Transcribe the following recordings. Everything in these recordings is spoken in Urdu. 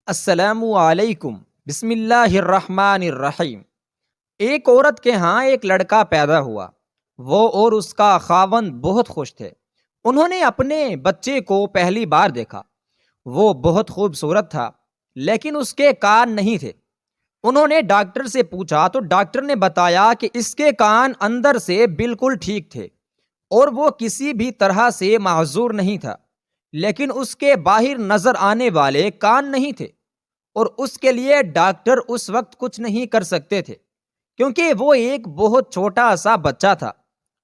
السلام علیکم، بسم اللہ الرحمن الرحیم۔ ایک عورت کے ہاں ایک لڑکا پیدا ہوا۔ وہ اور اس کا خاوند بہت خوش تھے۔ انہوں نے اپنے بچے کو پہلی بار دیکھا۔ وہ بہت خوبصورت تھا، لیکن اس کے کان نہیں تھے۔ انہوں نے ڈاکٹر سے پوچھا تو ڈاکٹر نے بتایا کہ اس کے کان اندر سے بالکل ٹھیک تھے اور وہ کسی بھی طرح سے معذور نہیں تھا، لیکن اس کے باہر نظر آنے والے کان نہیں تھے، اور اس کے لیے ڈاکٹر اس وقت کچھ نہیں کر سکتے تھے کیونکہ وہ ایک بہت چھوٹا سا بچہ تھا۔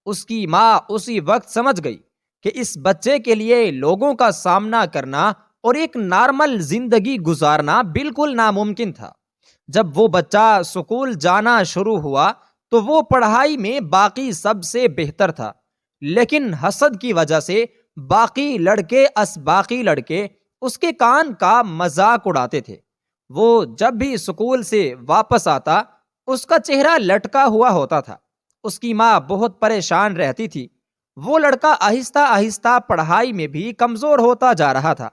اس کی ماں اسی وقت سمجھ گئی کہ اس بچے کے لیے لوگوں کا سامنا کرنا اور ایک نارمل زندگی گزارنا بالکل ناممکن تھا۔ جب وہ بچہ سکول جانا شروع ہوا تو وہ پڑھائی میں باقی سب سے بہتر تھا، لیکن حسد کی وجہ سے باقی لڑکے اس کے کان کا مذاق اڑاتے تھے۔ وہ جب بھی سکول سے واپس آتا اس کا چہرہ لٹکا ہوا ہوتا تھا۔ اس کی ماں بہت پریشان رہتی تھی۔ وہ لڑکا آہستہ آہستہ پڑھائی میں بھی کمزور ہوتا جا رہا تھا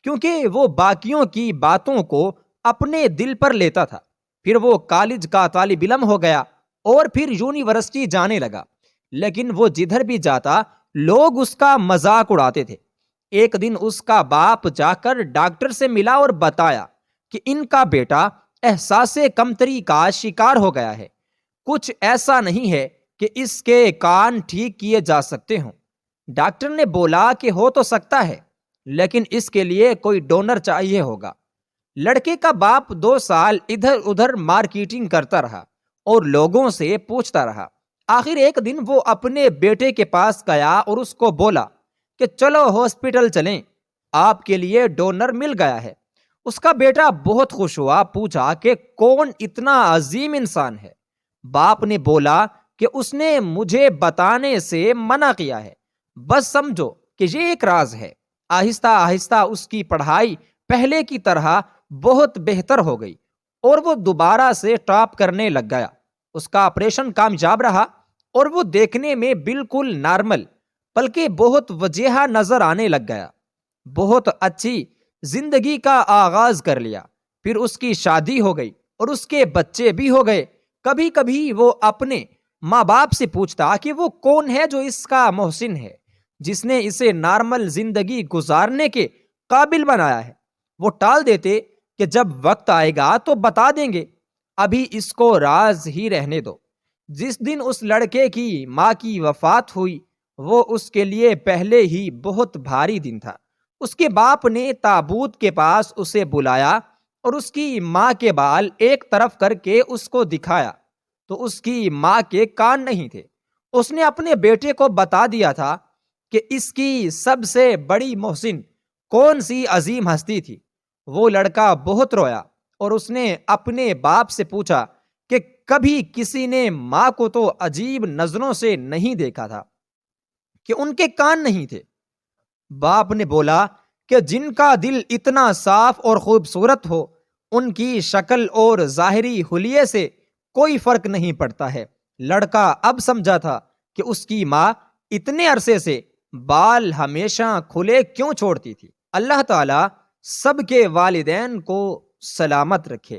کیونکہ وہ باقیوں کی باتوں کو اپنے دل پر لیتا تھا۔ پھر وہ کالج کا طالب علم ہو گیا اور پھر یونیورسٹی جانے لگا، لیکن وہ جدھر بھی جاتا لوگ اس کا مذاق اڑاتے تھے۔ ایک دن اس کا باپ جا کر ڈاکٹر سے ملا اور بتایا کہ ان کا بیٹا احساس کمتری کا شکار ہو گیا ہے۔ کچھ ایسا نہیں ہے کہ اس کے کان ٹھیک کیے جا سکتے ہوں۔ ڈاکٹر نے بولا کہ ہو تو سکتا ہے، لیکن اس کے لیے کوئی ڈونر چاہیے ہوگا۔ لڑکے کا باپ 2 سال ادھر ادھر مارکیٹنگ کرتا رہا اور لوگوں سے پوچھتا رہا۔ آخر ایک دن وہ اپنے بیٹے کے پاس گیا اور اس کو بولا کہ چلو ہاسپٹل چلیں، آپ کے لیے ڈونر مل گیا ہے۔ اس کا بیٹا بہت خوش ہوا، پوچھا کہ کون اتنا عظیم انسان ہے؟ باپ نے بولا کہ اس نے مجھے بتانے سے منع کیا ہے، بس سمجھو کہ یہ ایک راز ہے۔ آہستہ آہستہ اس کی پڑھائی پہلے کی طرح بہت بہتر ہو گئی اور وہ دوبارہ سے ٹاپ کرنے لگ گیا۔ اس کا آپریشن کامیاب رہا اور وہ دیکھنے میں بالکل نارمل بلکہ بہت وجیحہ نظر آنے لگ گیا۔ بہت اچھی زندگی کا آغاز کر لیا۔ پھر اس کی شادی ہو گئی اور اس کے بچے بھی ہو گئے۔ کبھی کبھی وہ اپنے ماں باپ سے پوچھتا کہ وہ کون ہے جو اس کا محسن ہے، جس نے اسے نارمل زندگی گزارنے کے قابل بنایا ہے۔ وہ ٹال دیتے کہ جب وقت آئے گا تو بتا دیں گے، ابھی اس کو راز ہی رہنے دو۔ جس دن اس لڑکے کی ماں کی وفات ہوئی وہ اس کے لیے پہلے ہی بہت بھاری دن تھا۔ اس کے باپ نے تابوت کے پاس اسے بلایا اور اس کی ماں کے بال ایک طرف کر کے اس کو دکھایا تو اس کی ماں کے کان نہیں تھے۔ اس نے اپنے بیٹے کو بتا دیا تھا کہ اس کی سب سے بڑی محسن کون سی عظیم ہستی تھی۔ وہ لڑکا بہت رویا اور اس نے اپنے باپ سے پوچھا کہ کبھی کسی نے ماں کو تو عجیب نظروں سے نہیں دیکھا تھا کہ ان کے کان نہیں تھے۔ باپ نے بولا کہ جن کا دل اتنا صاف اور خوبصورت ہو ان کی شکل اور ظاہری حلیے سے کوئی فرق نہیں پڑتا ہے۔ لڑکا اب سمجھا تھا کہ اس کی ماں اتنے عرصے سے بال ہمیشہ کھلے کیوں چھوڑتی تھی۔ اللہ تعالیٰ سب کے والدین کو سلامت رکھے۔